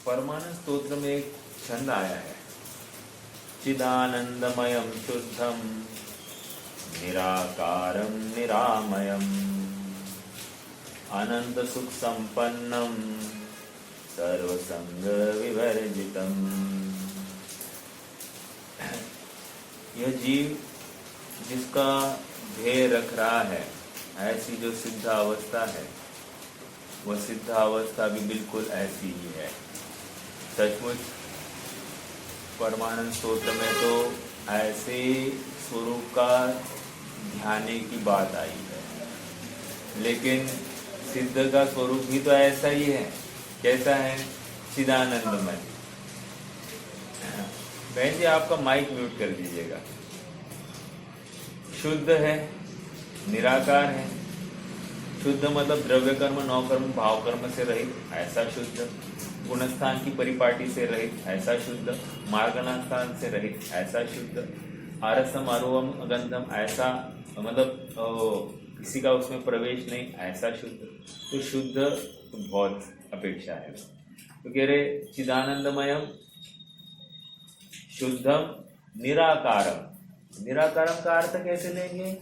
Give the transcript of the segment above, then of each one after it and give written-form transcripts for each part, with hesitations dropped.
परमानंद स्तोत्र में एक छंद आया है, चिदानंदमयम शुद्धम निराकारं निरामयम् अनंत सुख संपन्नम सर्वसंग विवर्जितम। यह जीव जिसका ध्येय रख रहा है, ऐसी जो सिद्ध अवस्था है, वह सिद्ध अवस्था भी बिल्कुल ऐसी ही है। सचमुच परमानंद स्तोत्र में तो ऐसे स्वरूप का ध्यान की बात आई है, लेकिन सिद्ध का स्वरूप भी तो ऐसा ही है। कैसा है? चिदानंदमय। बहन जी आपका माइक म्यूट कर दीजिएगा। शुद्ध है, निराकार है। शुद्ध मतलब द्रव्य कर्म, नौ कर्म, भाव कर्म से रहित, ऐसा शुद्ध। गुणस्थान की परिपाटी से रहित, ऐसा शुद्ध। मार्गनास्थान से रहित, ऐसा शुद्ध। आरसम आरोहम गंधम, ऐसा मतलब किसी का उसमें प्रवेश नहीं, ऐसा शुद्ध। तो शुद्ध तो बहुत अपेक्षा है। तो कह रहे चिदानंदमयम शुद्धम निराकारम। निराकारम का अर्थ कैसे लेंगे?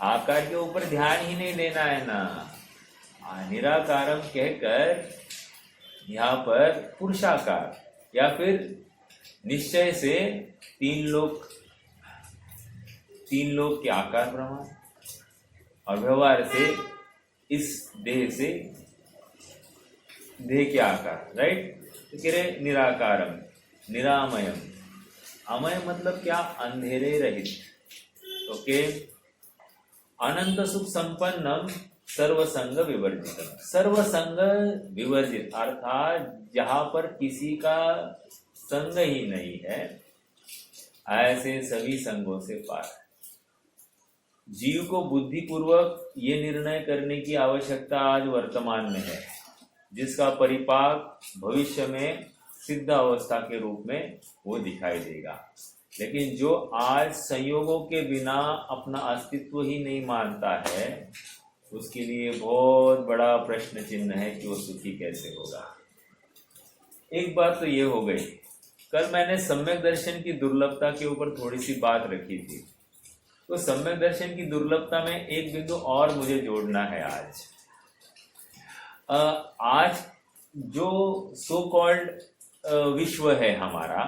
आकार के ऊपर ध्यान ही नहीं देना है ना। निराकारम कहकर यहाँ पर पुरुषाकार या फिर निश्चय से तीन लोक के आकार प्रमाण और व्यवहार से इस देह से देह के आकार, राइट। तो कह रहे निराकारम निरामयम। अमय मतलब क्या? अंधेरे रहित। ओके। अनंत सुख संपन्नम सर्वसंग विवर्जित। सर्वसंग विवर्जित अर्थात जहां पर किसी का संग ही नहीं है, ऐसे सभी संगों से पार। जीव को बुद्धिपूर्वक ये निर्णय करने की आवश्यकता आज वर्तमान में है, जिसका परिपाक भविष्य में सिद्ध अवस्था के रूप में वो दिखाई देगा। लेकिन जो आज संयोगों के बिना अपना अस्तित्व ही नहीं मानता है, उसके लिए बहुत बड़ा प्रश्न चिन्ह है कि वो सुखी कैसे होगा। एक बात तो ये हो गई, कल मैंने सम्यक दर्शन की दुर्लभता के ऊपर थोड़ी सी बात रखी थी। तो सम्यक दर्शन की दुर्लभता में एक बिंदु और मुझे जोड़ना है आज जो सो कॉल्ड विश्व है हमारा,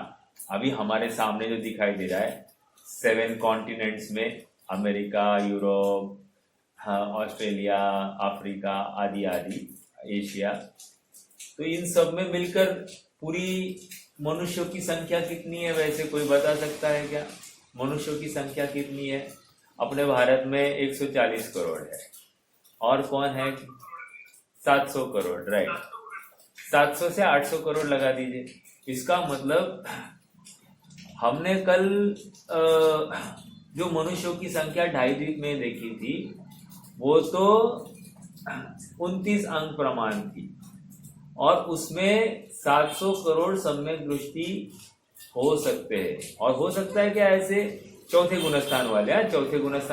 अभी हमारे सामने जो दिखाई दे रहा है 7 कॉन्टिनेंट्स में, अमेरिका, यूरोप, ऑस्ट्रेलिया, अफ्रीका आदि आदि, एशिया, तो इन सब में मिलकर पूरी मनुष्यों की संख्या कितनी है? वैसे कोई बता सकता है क्या? मनुष्यों की संख्या कितनी है? अपने भारत में 140 करोड़ है। और कौन है? 700 करोड़, राइट। 700 से 800 करोड़ लगा दीजिए। इसका मतलब हमने कल जो मनुष्यों की संख्या 2.5 द्वीप में देखी थी, वो तो 29 अंक प्रमाण थी, और उसमें 700 करोड़ सम्यक दृष्टि हो सकते हैं। और हो सकता है क्या? ऐसे चौथे गुणस्थान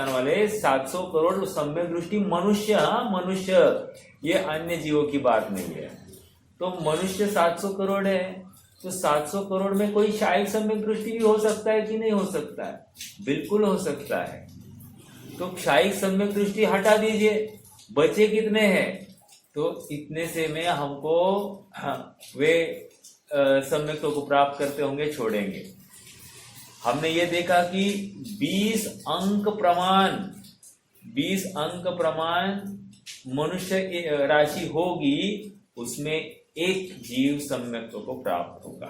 वाले 700 करोड़ सम्यक दृष्टि मनुष्य, ये अन्य जीवों की बात नहीं है। तो मनुष्य 700 करोड़ है, तो 700 करोड़ में कोई शायद सम्यक दृष्टि भी हो सकता है कि नहीं हो सकता है? बिल्कुल हो सकता है। तो शायद सम्यक दृष्टि हटा दीजिए, बचे कितने हैं? तो इतने से में हमको वे सम्यक्तों को प्राप्त करते होंगे, छोड़ेंगे। हमने ये देखा कि 20 अंक प्रमाण मनुष्य राशि होगी, उसमें एक जीव सम्यक्तों को प्राप्त होगा।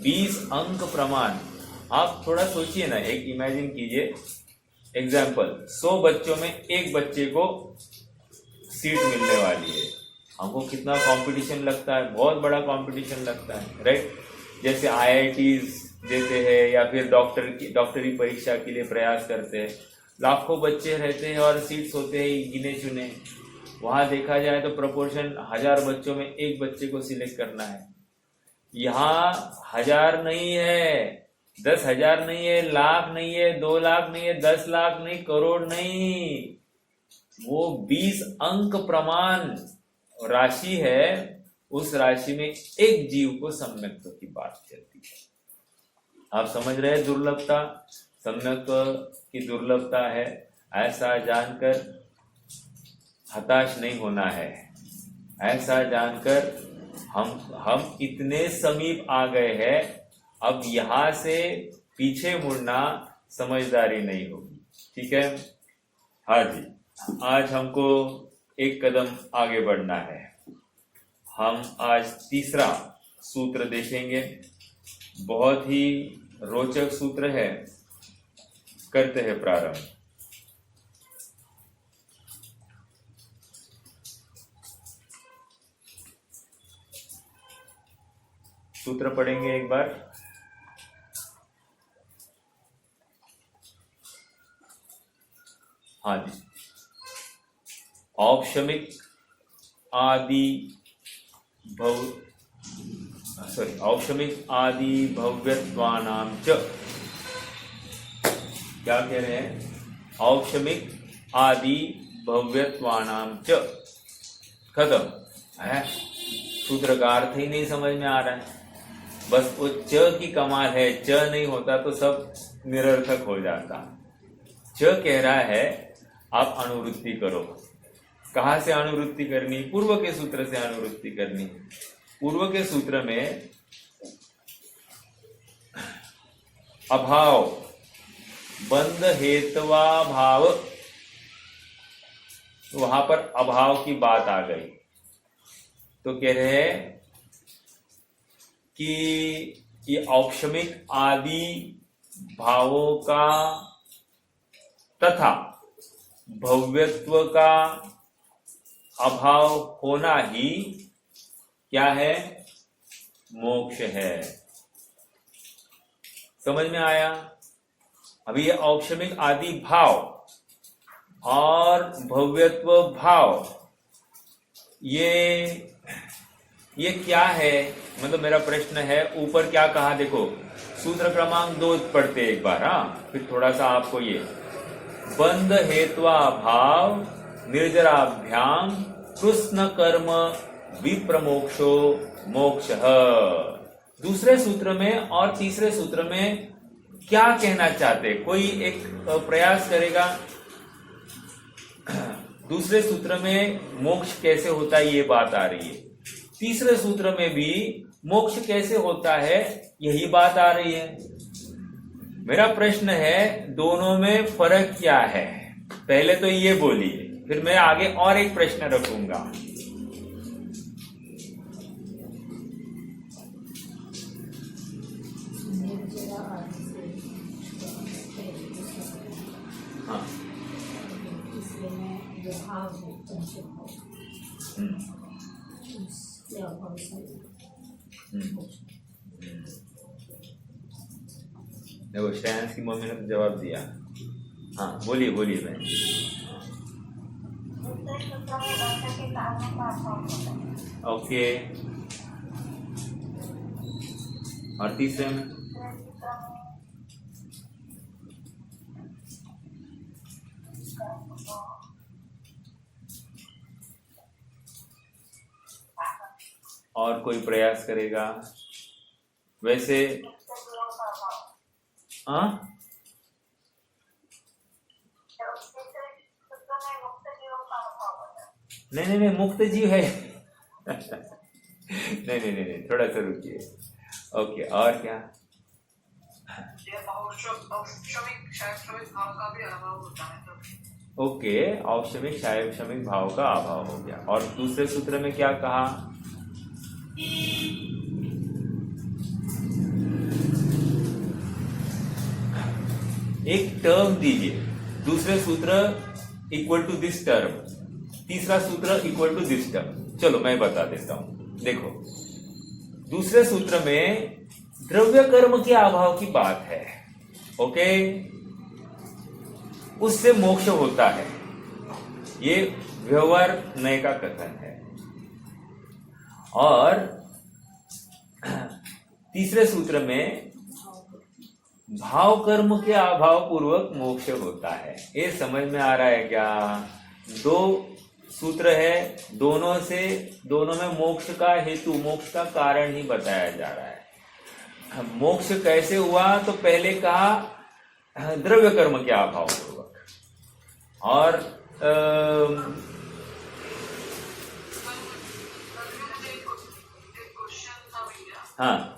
20 अंक प्रमाण। आप थोड़ा सोचिए ना, एक इमेजिन कीजिए, एग्जाम्पल 100 बच्चों में एक बच्चे को सीट मिलने वाली है। हमको कितना कंपटीशन लगता है? बहुत बड़ा कंपटीशन लगता है, राइट। जैसे IITs देते हैं या फिर डॉक्टरी परीक्षा के लिए प्रयास करते हैं, लाखों बच्चे रहते हैं और सीट्स होते हैं गिने चुने। वहां देखा जाए तो प्रोपोर्शन 1000 बच्चों में एक बच्चे को सिलेक्ट करना है। यहाँ 1000 नहीं है, 10,000 नहीं है, लाख नहीं है, 2 लाख नहीं है, 10 लाख नहीं, करोड़ नहीं, वो 20 अंक प्रमाण राशि है, उस राशि में एक जीव को सम्यक्त्व की बात चलती है। आप समझ रहे हैं दुर्लभता, सम्यक्त्व की दुर्लभता है। ऐसा जानकर हताश नहीं होना है, ऐसा जानकर हम इतने समीप आ गए हैं, अब यहां से पीछे मुड़ना समझदारी नहीं होगी। ठीक है, हाँ जी, आज हमको एक कदम आगे बढ़ना है। हम आज तीसरा सूत्र देखेंगे, बहुत ही रोचक सूत्र है। करते हैं प्रारंभ। सूत्र पढ़ेंगे एक बार। हाँ जी, औपशमिक आदि भव्यत्वानाम च, क्या कह रहे हैं? औपशमिक आदि भव्यत्वानाम च, खत्म है। सूत्र का अर्थ ही नहीं समझ में आ रहा है, बस वो च की कमाल है। च नहीं होता तो सब निरर्थक हो जाता। च कह रहा है आप अनुवृत्ति करो। कहाँ से अनुवृत्ति करनी? पूर्व के सूत्र से अनुवृत्ति करनी। पूर्व के सूत्र में अभाव, बंध हेतवा भाव, वहां पर अभाव की बात आ गई, तो कह रहे हैं कि ये औपशमिक आदि भावों का तथा भव्यत्व का अभाव होना ही क्या है? मोक्ष है। समझ में आया? अभी ये औपशमिक आदि भाव और भव्यत्व भाव, ये क्या है? मतलब मेरा प्रश्न है, ऊपर क्या कहा देखो, सूत्र क्रमांक 2 पढ़ते एक बार। हाँ, फिर थोड़ा सा आपको ये बंध हेत्वा भाव निर्जराभ्याम कृष्ण कर्म विप्रमोक्षो मोक्षः। दूसरे सूत्र में और तीसरे सूत्र में क्या कहना चाहते? कोई एक प्रयास करेगा? दूसरे सूत्र में मोक्ष कैसे होता है ये बात आ रही है, तीसरे सूत्र में भी मोक्ष कैसे होता है यही बात आ रही है। मेरा प्रश्न है दोनों में फर्क क्या है? पहले तो ये बोलिए, फिर मैं आगे और एक प्रश्न रखूंगा। हाँ, देखो श्रेयांश की मम्मी ने तो जवाब दिया। हाँ बोलिए बोलिए मैं। ओके, और तीसरे में और कोई प्रयास करेगा? वैसे हाँ, नहीं मुक्त जीव है। नहीं, थोड़ा सा रुकिए। ओके, और क्या? ओके, औपशमिक शायवशमिक भाव का अभाव हो गया। और दूसरे सूत्र में क्या कहा? एक टर्म दीजिए, दूसरे सूत्र इक्वल टू दिस टर्म, तीसरा सूत्र इक्वल टू दिस टर्म। चलो मैं बता देता हूं। देखो, दूसरे सूत्र में द्रव्य कर्म के अभाव की बात है। ओके, उससे मोक्ष होता है, ये व्यवहार नए का कथन है। और तीसरे सूत्र में भाव कर्म के अभाव पूर्वक मोक्ष होता है। ये समझ में आ रहा है क्या? दो सूत्र है, दोनों में मोक्ष का हेतु, मोक्ष का कारण ही बताया जा रहा है। मोक्ष कैसे हुआ, तो पहले कहा द्रव्य कर्म के अभाव पूर्वक, और हाँ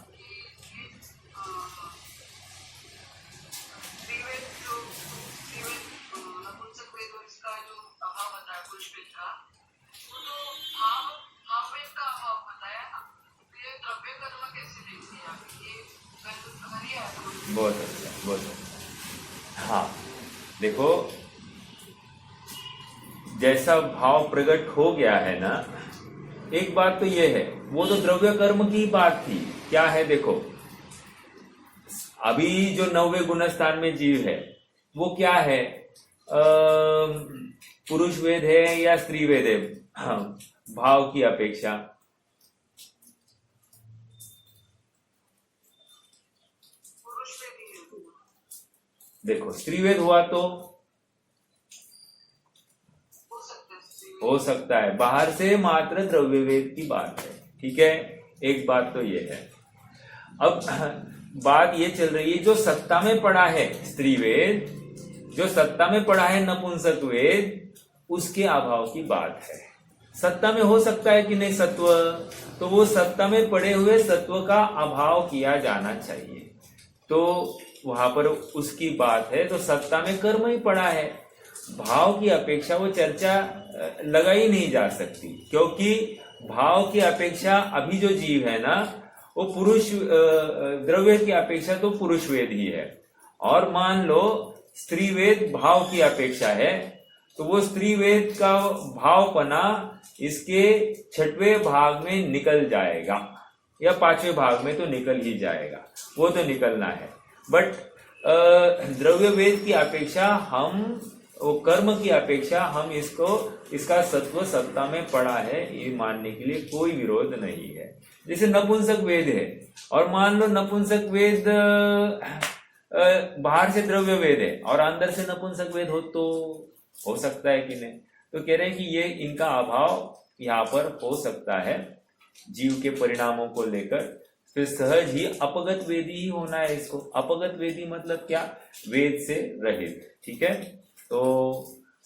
बहुत अच्छा, बहुत अच्छा। हाँ देखो, जैसा भाव प्रकट हो गया है ना, एक बात तो ये है, वो तो द्रव्य कर्म की बात थी। क्या है देखो, अभी जो 90 गुण स्थान में जीव है वो क्या है, पुरुष वेद है या स्त्री वेद है? हाँ, भाव की अपेक्षा देखो, स्त्रीवेद हुआ तो हो सकता है, बाहर से मात्र द्रव्य वेद की बात है, ठीक है। एक बात तो ये है। अब बात ये चल रही है, जो सत्ता में पड़ा है स्त्रीवेद, जो सत्ता में पड़ा है नपुंसक वेद, उसके अभाव की बात है। सत्ता में हो सकता है कि नहीं सत्व, तो वो सत्ता में पड़े हुए सत्व का अभाव किया जाना चाहिए, तो वहां पर उसकी बात है। तो सत्ता में कर्म ही पड़ा है, भाव की अपेक्षा वो चर्चा लगाई नहीं जा सकती, क्योंकि भाव की अपेक्षा अभी जो जीव है ना, वो पुरुष द्रव्य की अपेक्षा तो पुरुष वेद ही है। और मान लो स्त्री वेद भाव की अपेक्षा है, तो वो स्त्री वेद का भावपना इसके 6वें भाग में निकल जाएगा, या 5वें भाग में तो निकल ही जाएगा, वो तो निकलना है। बट द्रव्य वेद की अपेक्षा हम, वो कर्म की अपेक्षा हम इसका सत्व सत्ता में पड़ा है, ये मानने के लिए कोई विरोध नहीं है। जैसे नपुंसक वेद है, और मान लो नपुंसक वेद बाहर से द्रव्य वेद है और अंदर से नपुंसक वेद हो सकता है कि नहीं? तो कह रहे हैं कि ये इनका अभाव यहाँ पर हो सकता है जीव के परिणामों को लेकर। फिर सहज ही अपगत वेदी ही होना है इसको। अपगत वेदी मतलब क्या? वेद से रहित, ठीक है। तो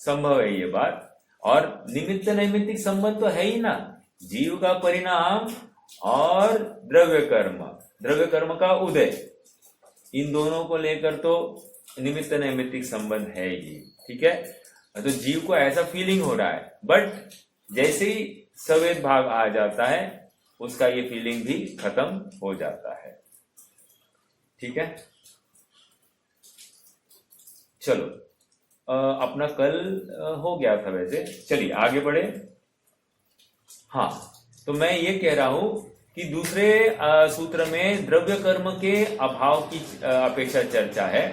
संभव है ये बात। और निमित्त नैमित्तिक संबंध तो है ही ना, जीव का परिणाम और द्रव्य कर्म का उदय, इन दोनों को लेकर तो निमित्त नैमित्तिक संबंध है ही, ठीक है। तो जीव को ऐसा फीलिंग हो रहा है, बट जैसे ही सवेद भाग आ जाता है उसका ये फीलिंग भी खत्म हो जाता है, ठीक है। चलो अपना कल हो गया था वैसे, चलिए आगे बढ़े। हाँ, तो मैं ये कह रहा हूं कि दूसरे सूत्र में द्रव्य कर्म के अभाव की अपेक्षा चर्चा है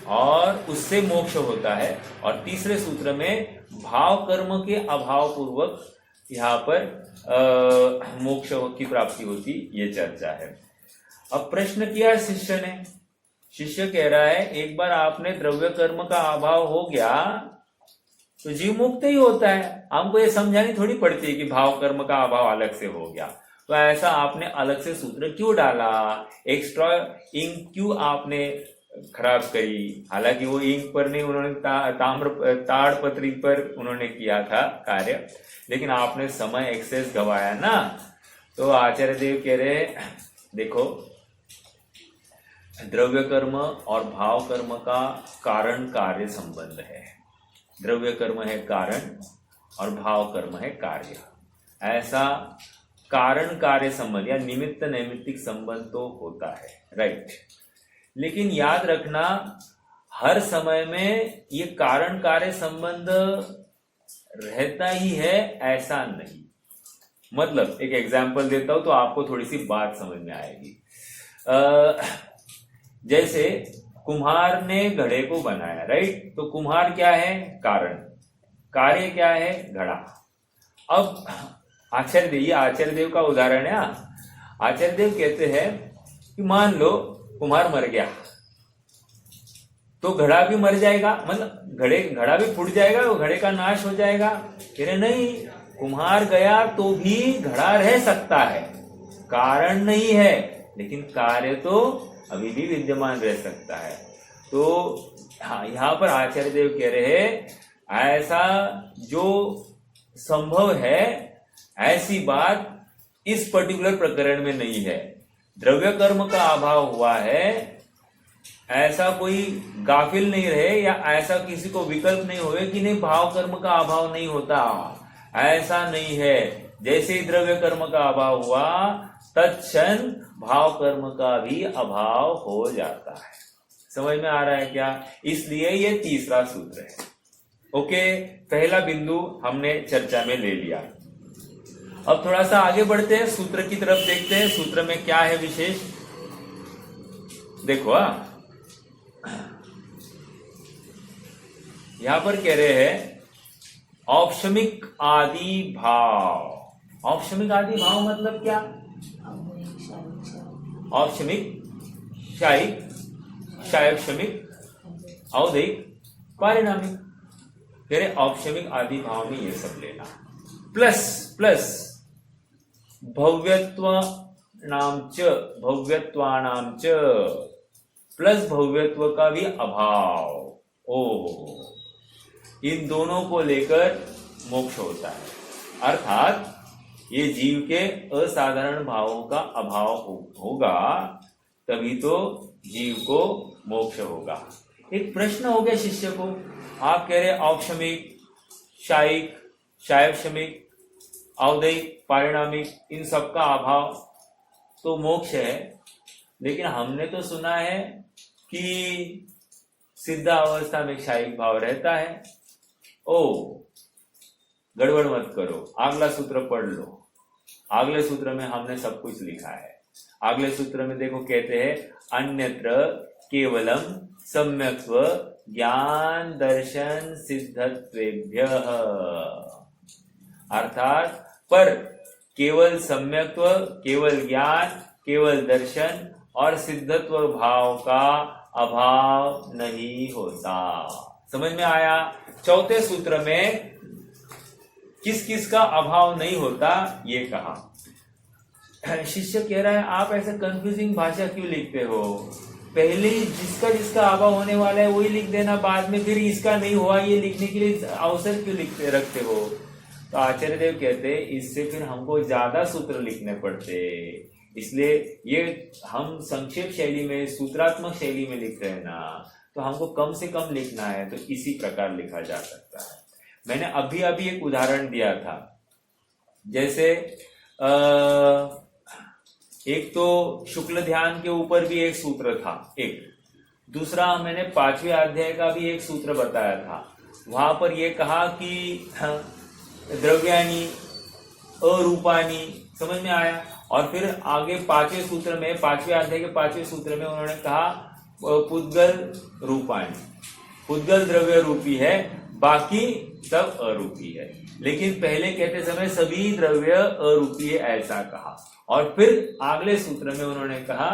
और उससे मोक्ष होता है, और तीसरे सूत्र में भाव कर्म के अभाव पूर्वक यहाँ पर मोक्ष की प्राप्ति होती, ये चर्चा है। अब प्रश्न किया शिष्य ने, शिष्य कह रहा है एक बार आपने द्रव्य कर्म का अभाव हो गया तो जीव मुक्त ही होता है, हमको ये समझानी थोड़ी पड़ती है कि भाव कर्म का अभाव अलग से हो गया। तो ऐसा आपने अलग से सूत्र क्यों डाला, एक्स्ट्रा इंक क्यों आपने खराब करी? हालांकि वो इंक पर नहीं, उन्होंने ताड़पत्री पर उन्होंने किया था कार्य, लेकिन आपने समय एक्सेस गवाया ना। तो आचार्य देव कह रहे देखो, द्रव्य कर्म और भाव कर्म का कारण कार्य संबंध है। द्रव्य कर्म है कारण और भाव कर्म है कार्य। ऐसा कारण कार्य संबंध या निमित्त नैमित्तिक संबंध तो होता है, राइट। लेकिन याद रखना, हर समय में ये कारण कार्य संबंध रहता ही है ऐसा नहीं। मतलब एक एग्जांपल देता हूं तो आपको थोड़ी सी बात समझ में आएगी। जैसे कुम्हार ने घड़े को बनाया, राइट। तो कुम्हार क्या है? कारण। कार्य क्या है? घड़ा। अब आचार्य देव का उदाहरण है। आचार्य देव कहते हैं कि मान लो कुम्हार मर गया, तो घड़ा भी मर जाएगा, मतलब घड़ा भी फूट जाएगा, वो घड़े का नाश हो जाएगा। कह रहे नहीं, कुम्हार गया तो भी घड़ा रह सकता है, कारण नहीं है, लेकिन कार्य तो अभी भी विद्यमान रह सकता है। तो हाँ, यहाँ पर आचार्य देव कह रहे हैं ऐसा जो संभव है ऐसी बात इस पर्टिकुलर प्रकरण में नहीं है। द्रव्य कर्म का अभाव हुआ है, ऐसा कोई गाफिल नहीं रहे, या ऐसा किसी को विकल्प नहीं होवे कि नहीं भाव कर्म का अभाव नहीं होता, ऐसा नहीं है। जैसे ही द्रव्य कर्म का अभाव हुआ तत्क्षण भाव कर्म का भी अभाव हो जाता है। समझ में आ रहा है क्या? इसलिए ये तीसरा सूत्र है। ओके, पहला बिंदु हमने चर्चा में ले लिया। अब थोड़ा सा आगे बढ़ते हैं, सूत्र की तरफ देखते हैं, सूत्र में क्या है विशेष। देखो यहां पर कह रहे हैं औपशमिक आदि भाव। औपशमिक आदि भाव मतलब क्या? औपशमिक, शायिक, शायक्षमिक, औदैक, पारिणामिक। कह रहे औपशमिक आदि भाव में ये सब लेना, प्लस भव्यत्वानाम च प्लस भव्यत्व का भी अभाव। इन दोनों को लेकर मोक्ष होता है, अर्थात ये जीव के असाधारण भावों का अभाव होगा, तभी तो जीव को मोक्ष होगा। एक प्रश्न हो गया शिष्य को, आप कह रहे औपशमिक, शायिक, शायक्षमिक, औदैक, पारिणामिक, इन सब का अभाव तो मोक्ष है, लेकिन हमने तो सुना है कि सिद्ध अवस्था में शायिक भाव रहता है। गड़बड़ मत करो, अगला सूत्र पढ़ लो। अगले सूत्र में हमने सब कुछ लिखा है। अगले सूत्र में देखो, कहते हैं अन्यत्र केवलम सम्यक्त्व ज्ञान दर्शन सिद्धत्वेभ्यः, अर्थात पर केवल सम्यक्त्व, केवल ज्ञान, केवल दर्शन और सिद्धत्व भाव का अभाव नहीं होता। समझ में आया? चौथे सूत्र में किस किस का अभाव नहीं होता ये कहा। शिष्य कह रहा है आप ऐसे कंफ्यूजिंग भाषा क्यों लिखते हो? पहले जिसका जिसका अभाव होने वाला है वही लिख देना, बाद में फिर इसका नहीं हुआ ये लिखने के लिए अवसर क्यों रखते हो? तो आचार्य देव कहते हैं इससे फिर हमको ज्यादा सूत्र लिखने पड़ते, इसलिए ये हम संक्षेप शैली में, सूत्रात्मक शैली में लिख रहे हैं ना, तो हमको कम से कम लिखना है, तो इसी प्रकार लिखा जा सकता है। मैंने अभी अभी एक उदाहरण दिया था, जैसे एक तो शुक्ल ध्यान के ऊपर भी एक सूत्र था, एक दूसरा मैंने 5वें अध्याय का भी एक सूत्र बताया था। वहां पर यह कहा कि द्रव्यानी अरूपानी, समझ में आया? और फिर आगे 5वें सूत्र में, 5वें अध्याय के 5वें सूत्र में उन्होंने कहा पुद्गल रूपानी, पुद्गल द्रव्य रूपी है, बाकी सब अरूपी है। लेकिन पहले कहते समय सभी द्रव्य अरूपी है ऐसा कहा, और फिर अगले सूत्र में उन्होंने कहा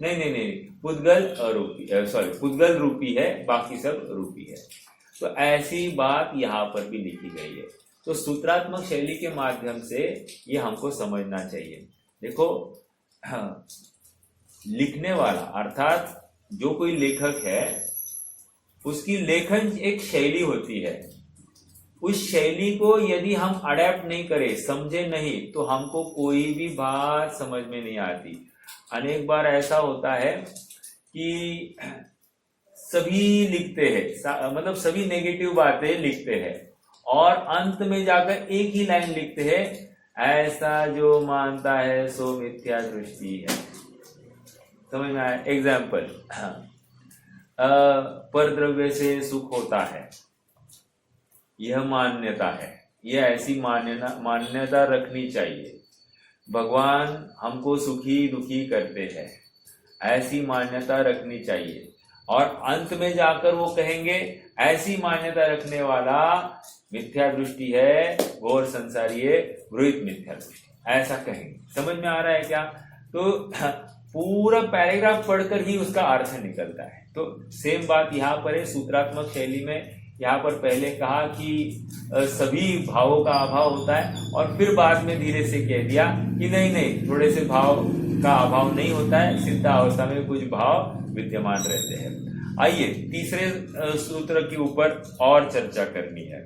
नहीं, पुद्गल अरूपी, पुद्गल रूपी है, बाकी सब रूपी है। तो ऐसी बात यहाँ पर भी लिखी गई है। तो सूत्रात्मक शैली के माध्यम से ये हमको समझना चाहिए। देखो लिखने वाला अर्थात जो कोई लेखक है उसकी लेखन एक शैली होती है, उस शैली को यदि हम अडेप्ट नहीं करें, समझे नहीं, तो हमको कोई भी बात समझ में नहीं आती। अनेक बार ऐसा होता है कि सभी लिखते हैं, मतलब सभी नेगेटिव बातें लिखते हैं और अंत में जाकर एक ही लाइन लिखते हैं, ऐसा जो मानता है सो मिथ्या दृष्टि है। समझ में आया? एग्जाम्पल, पर द्रव्य से सुख होता है, यह मान्यता है, यह ऐसी मान्यता रखनी चाहिए। भगवान हमको सुखी दुखी करते हैं, ऐसी मान्यता रखनी चाहिए। और अंत में जाकर वो कहेंगे ऐसी मान्यता रखने वाला मिथ्या दृष्टि है, घोर संसारी है, वृत्त मिथ्या दृष्टि, ऐसा कहेंगे। समझ में आ रहा है क्या? तो पूरा पैराग्राफ पढ़कर ही उसका अर्थ निकलता है। तो सेम बात यहाँ पर है सूत्रात्मक शैली में। यहाँ पर पहले कहा कि सभी भावों का अभाव होता है और फिर बाद में धीरे से कह दिया कि नहीं, थोड़े से भाव का अभाव नहीं होता है, सिद्धावस्था में कुछ भाव विद्यमान रहते हैं। आइए तीसरे सूत्र के ऊपर और चर्चा करनी है।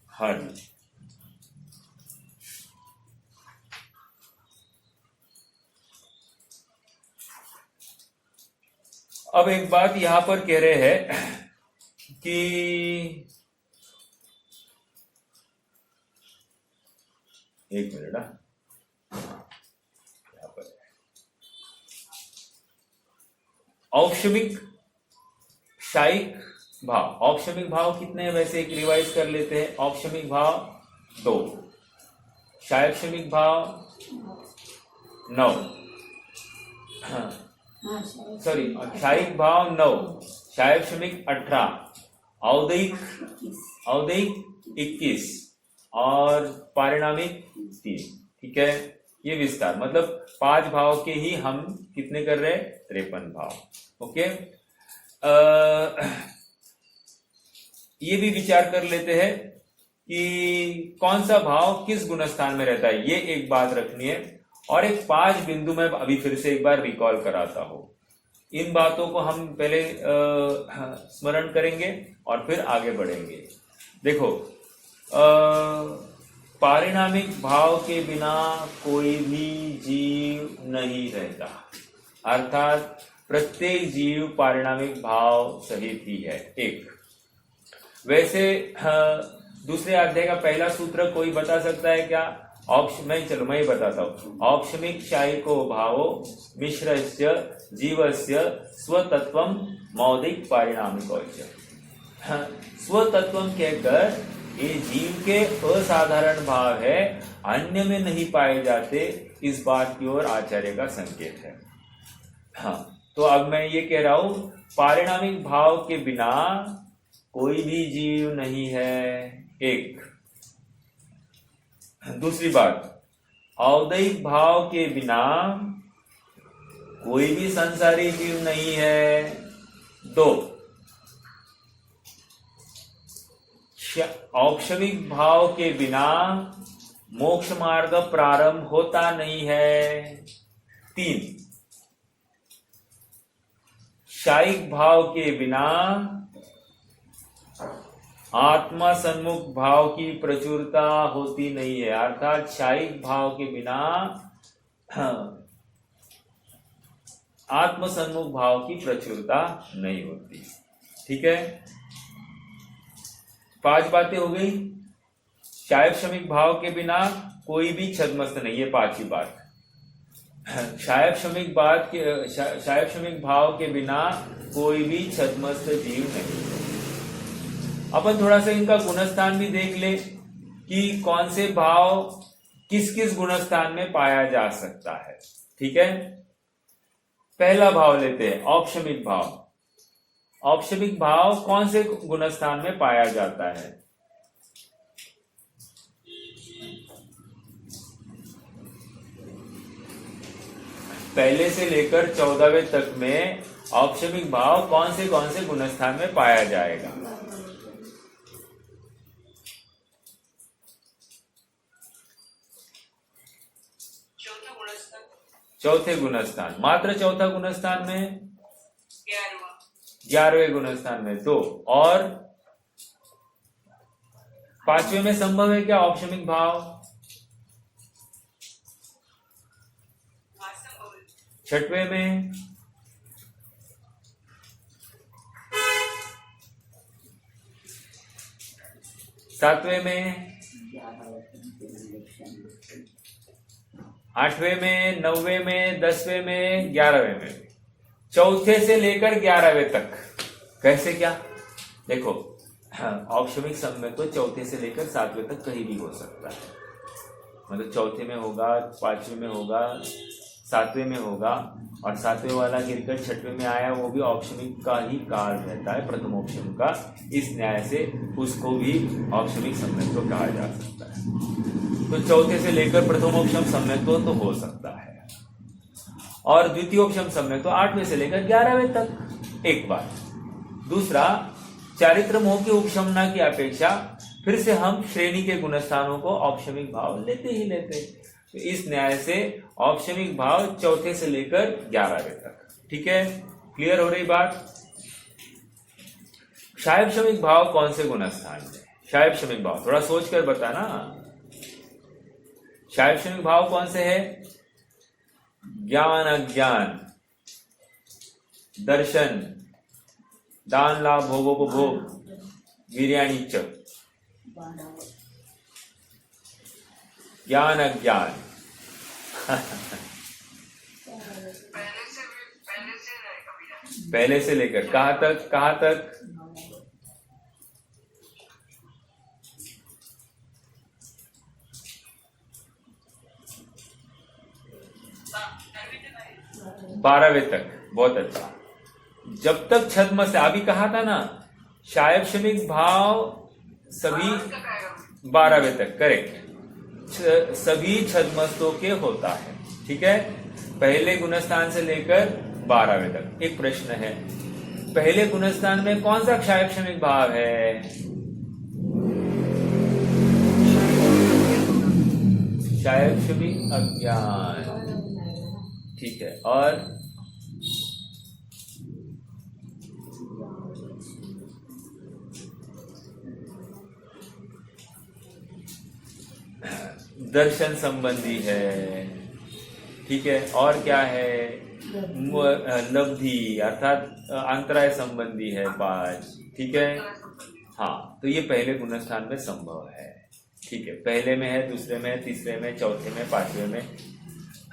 हाँ जी, अब एक बात यहां पर कह रहे हैं कि एक मिनट यहां पर औक्षमिक शायिक भाव। औक्षमिक भाव कितने हैं वैसे एक रिवाइज कर लेते हैं। औक्षमिक भाव 2, शायक्षमिक भाव 9, सॉरी शायिक भाव 9, शायक्षमिक 18, औदैक 21 और पारिणामिक 3। ठीक है, ये विस्तार मतलब 5 भाव के ही हम कितने कर रहे हैं, 53 भाव। ओके, ये भी विचार कर लेते हैं कि कौन सा भाव किस गुणस्थान में रहता है, ये एक बात रखनी है। और एक 5 बिंदु में अभी फिर से एक बार रिकॉल कराता हूं। इन बातों को हम पहले स्मरण करेंगे और फिर आगे बढ़ेंगे। देखो, पारिणामिक भाव के बिना कोई भी जीव नहीं रहता, अर्थात प्रत्येक जीव पारिणामिक भाव सहित ही है। एक वैसे दूसरे अध्याय का पहला सूत्र कोई बता सकता है क्या? मैं ही बताता हूँ। औक्षमिक शायिको भावो मिश्रस्य जीवस्य स्वतत्वम मौलिक पारिणामिको। स्वतत्वम कहकर ये जीव के असाधारण भाव है, अन्य में नहीं पाए जाते, इस बात की ओर आचार्य का संकेत है। हाँ, तो अब मैं ये कह रहा हूं पारिणामिक भाव के बिना कोई भी जीव नहीं है। एक दूसरी बात, औदैहिक भाव के बिना कोई भी संसारी जीव नहीं है। 2, औक्षमिक भाव के बिना मोक्ष मार्ग प्रारंभ होता नहीं है। 3, शायिक भाव के बिना आत्मा सन्मुख भाव की प्रचुरता होती नहीं है, अर्थात शायिक भाव के बिना आत्म सन्मुख भाव की प्रचुरता नहीं होती। ठीक है, 5 बातें हो गई। शायक्षमिक भाव के बिना कोई भी छद्मस्त नहीं है, 5वीं बात। शायक्षमिक भाव के बिना कोई भी छद्मस्त जीव नहीं। अपन थोड़ा सा इनका गुणस्थान भी देख ले कि कौन से भाव किस किस गुणस्थान में पाया जा सकता है। ठीक है, पहला भाव लेते हैं औक्षमिक भाव। औक्षमिक भाव कौन से गुणस्थान में पाया जाता है? पहले से लेकर 14वें तक में औक्षमिक भाव कौन से गुणस्थान में पाया जाएगा? चौथे गुणस्थान, मात्र चौथा गुणस्थान में 11वें गुणस्थान में 2 और 5वें में संभव है क्या औक्षमिक भाव? 6वें में, 7वें में, 8वें में, 9वें में, 10वें में, 11वें में, चौथे से लेकर 11वें तक। कैसे क्या? देखो, औक्षमिक समय तो चौथे से लेकर 7वें तक कहीं भी हो सकता है, मतलब चौथे में होगा, 5वें में होगा, सातवें में होगा, और सातवें वाला गिरकर छठवें में आया, वो भी औपशमिक का ही काल रहता है, प्रथमोपशम का। इस न्याय से उसको भी औपशमिक सम्यक्त्व कहा जा सकता है। तो चौथे से लेकर प्रथमोपशम सम्यक्त्व तो हो सकता है, और द्वितीयोपशम सम्यक्त्व 8वें से लेकर 11वें तक एक बार। दूसरा, चारित्र मोह की उपशमना की अपेक्षा फिर से हम श्रेणी के गुणस्थानों को औपशमिक भाव लेते ही लेते। तो इस न्याय से औपशमिक भाव चौथे से लेकर 11वें तक। ठीक है, क्लियर हो रही बात। शायपशमिक भाव कौन से गुणस्थान में? शायपशमिक भाव थोड़ा सोच कर बताना। शायपशमिक भाव कौन से है? ज्ञान, अज्ञान, दर्शन, दान, लाभ, भोगोपभोग, वीर्याणीच। ज्ञान, अज्ञान पहले से लेकर कहां तक? कहां तक? बारहवें तक। बहुत अच्छा। जब तक छद्म से, अभी कहा था ना, शायपशमिक भाव सभी 12वें तक, करेक्ट, सभी छद्मस्तों के होता है। ठीक है, पहले गुणस्थान से लेकर 12वें तक। एक प्रश्न है, पहले गुणस्थान में कौन सा शायपशमिक भाव है? शायपशमिक अज्ञान। ठीक है, और दर्शन संबंधी है। ठीक है, और क्या है? लब्धि अर्थात अंतराय संबंधी है 5। ठीक है, हाँ, तो ये पहले गुणस्थान में संभव है। ठीक है, पहले में है, दूसरे में, तीसरे में, चौथे में, 5वें में,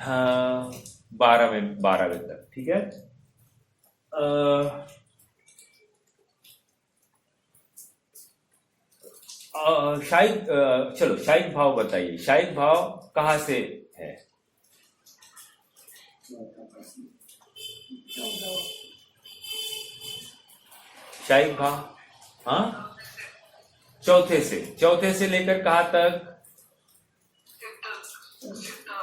हाँ, 12वें तक। ठीक है, शायद चलो शायद भाव बताइए, शायद भाव कहां से है? शायद भाव, हाँ, चौथे से लेकर कहां तक?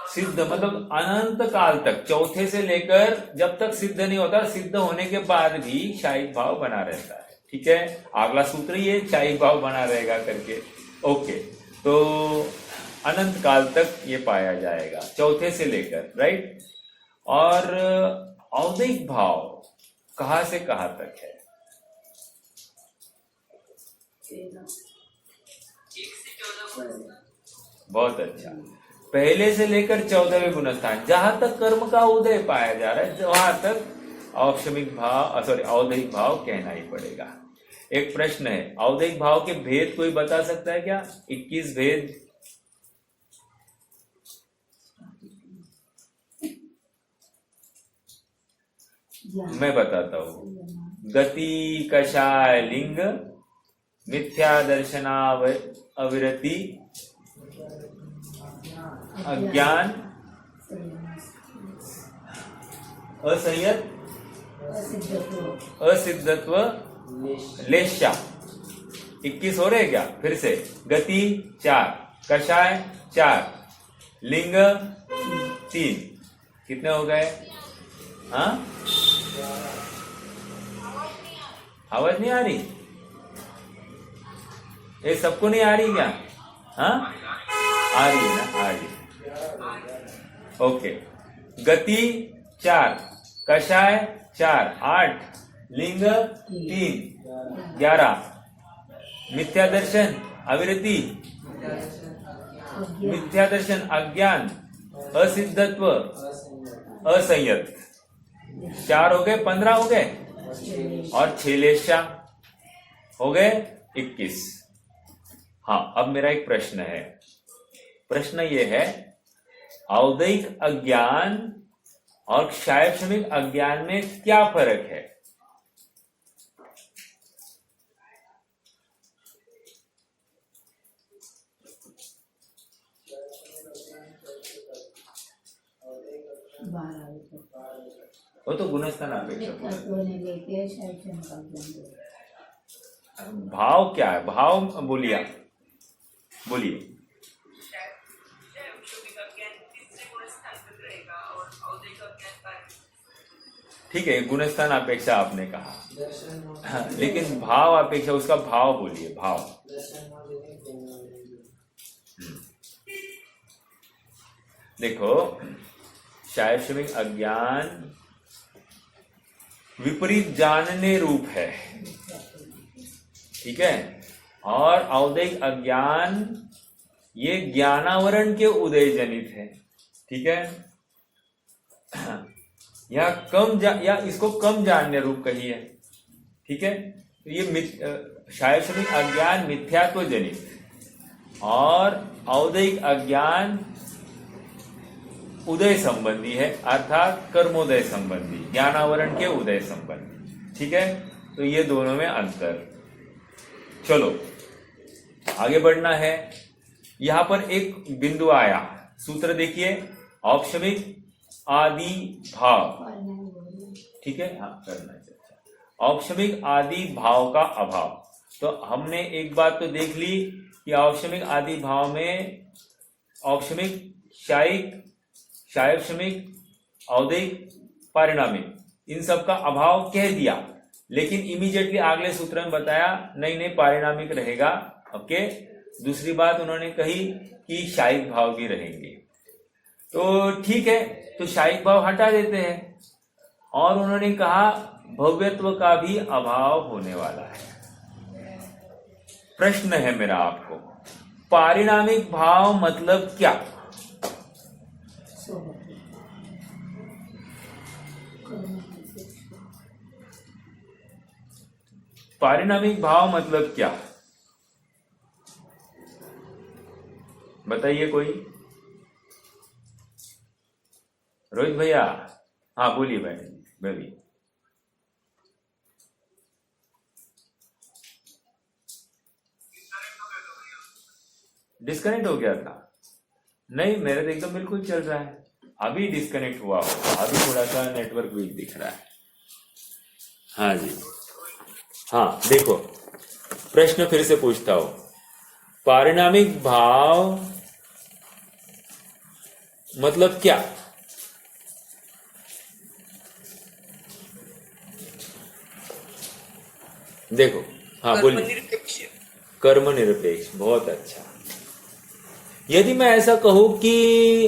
सिद्ध, मतलब अनंत काल तक। चौथे से लेकर जब तक सिद्ध नहीं होता, सिद्ध होने के बाद भी शायद भाव बना रहता है। ठीक है, अगला सूत्र ही है, शायद भाव बना रहेगा करके। ओके, तो अनंत काल तक ये पाया जाएगा, चौथे से लेकर, राइट। और औदिक भाव कहां से कहां तक है? बहुत अच्छा, पहले से लेकर 14वें गुणस्थान, जहां तक कर्म का उदय पाया जा रहा है, वहां तक औपशमिक भाव, सॉरी, औदिक भाव कहना ही पड़ेगा। एक प्रश्न है, औदिक भाव के भेद कोई बता सकता है क्या? 21 भेद। मैं बताता हूं। गति, कषाय, लिंग, मिथ्या दर्शनाव अविरति, अज्ञान, असंयत, असिद्धत्व, लेशा। 21 हो रहे क्या? फिर से, गति 4, कषाय 4, लिंग 3, कितने हो गए? हाँ, आवाज नहीं आ रही? ये सबको नहीं आ रही क्या? हाँ, आ रही है ना, आ रही है। ओके, गति 4, कषाय 4, 8, लिंग 3, 11, मिथ्या दर्शन अविरति, मिथ्या दर्शन अज्ञान, असिद्धत्व, असंयत। 4 हो गए, 15 हो गए, और 6 लेशा हो गए 21। हाँ, अब मेरा एक प्रश्न है। प्रश्न ये है, औदिक अज्ञान और शायपशमिक अज्ञान में क्या फर्क है? वो तो गुणस्थान अपेक्षा भाव क्या है, भाव बोलिए आप, बोलिए। ठीक है, गुणस्थान अपेक्षा आपने कहा, हाँ, लेकिन भाव अपेक्षा, उसका भाव बोलिए, भाव। देखो, शायद अज्ञान विपरीत जानने रूप है, ठीक है, और औदैहिक अज्ञान ये ज्ञानावरण के उदय जनित है, ठीक है, या या इसको कम जानने रूप कहिए, ठीक है। तो ये शायद अज्ञान मिथ्यात्व जनित और औदैहिक अज्ञान उदय संबंधी है, अर्थात कर्मोदय संबंधी, ज्ञानावरण के उदय संबंधी, ठीक है। तो ये दोनों में अंतर। चलो आगे बढ़ना है। यहां पर एक बिंदु आया, सूत्र देखिए, औपशमिक आदि भाव, ठीक है, हाँ करना चाहिए, औपशमिक आदि भाव का अभाव। तो हमने एक बात तो देख ली कि औपशमिक आदि भाव में औपशमिक, शायिक, शायवशमिक, औदैहिक, पारिणामिक, इन सब का अभाव कह दिया, लेकिन इमीडिएटली अगले सूत्र में बताया नहीं पारिणामिक रहेगा। ओके, दूसरी बात उन्होंने कही कि शायिक भाव भी रहेंगे। तो ठीक है, तो शायिक भाव हटा देते हैं, और उन्होंने कहा भव्यत्व का भी अभाव होने वाला है। प्रश्न है मेरा आपको, पारिणामिक भाव मतलब क्या? पारिणामिक भाव मतलब क्या, बताइए कोई। रोहित भैया, हाँ बोलिए बेबी। डिस्कनेक्ट हो गया था? नहीं, मेरा तो एकदम बिल्कुल चल रहा है। अभी डिस्कनेक्ट हुआ हो, अभी थोड़ा सा नेटवर्क वीक दिख रहा है। हाँ जी, हाँ देखो, प्रश्न फिर से पूछता हूं, पारिणामिक भाव मतलब क्या? देखो, हाँ बोलिए। कर्म निरपेक्ष, बहुत अच्छा। यदि मैं ऐसा कहूं कि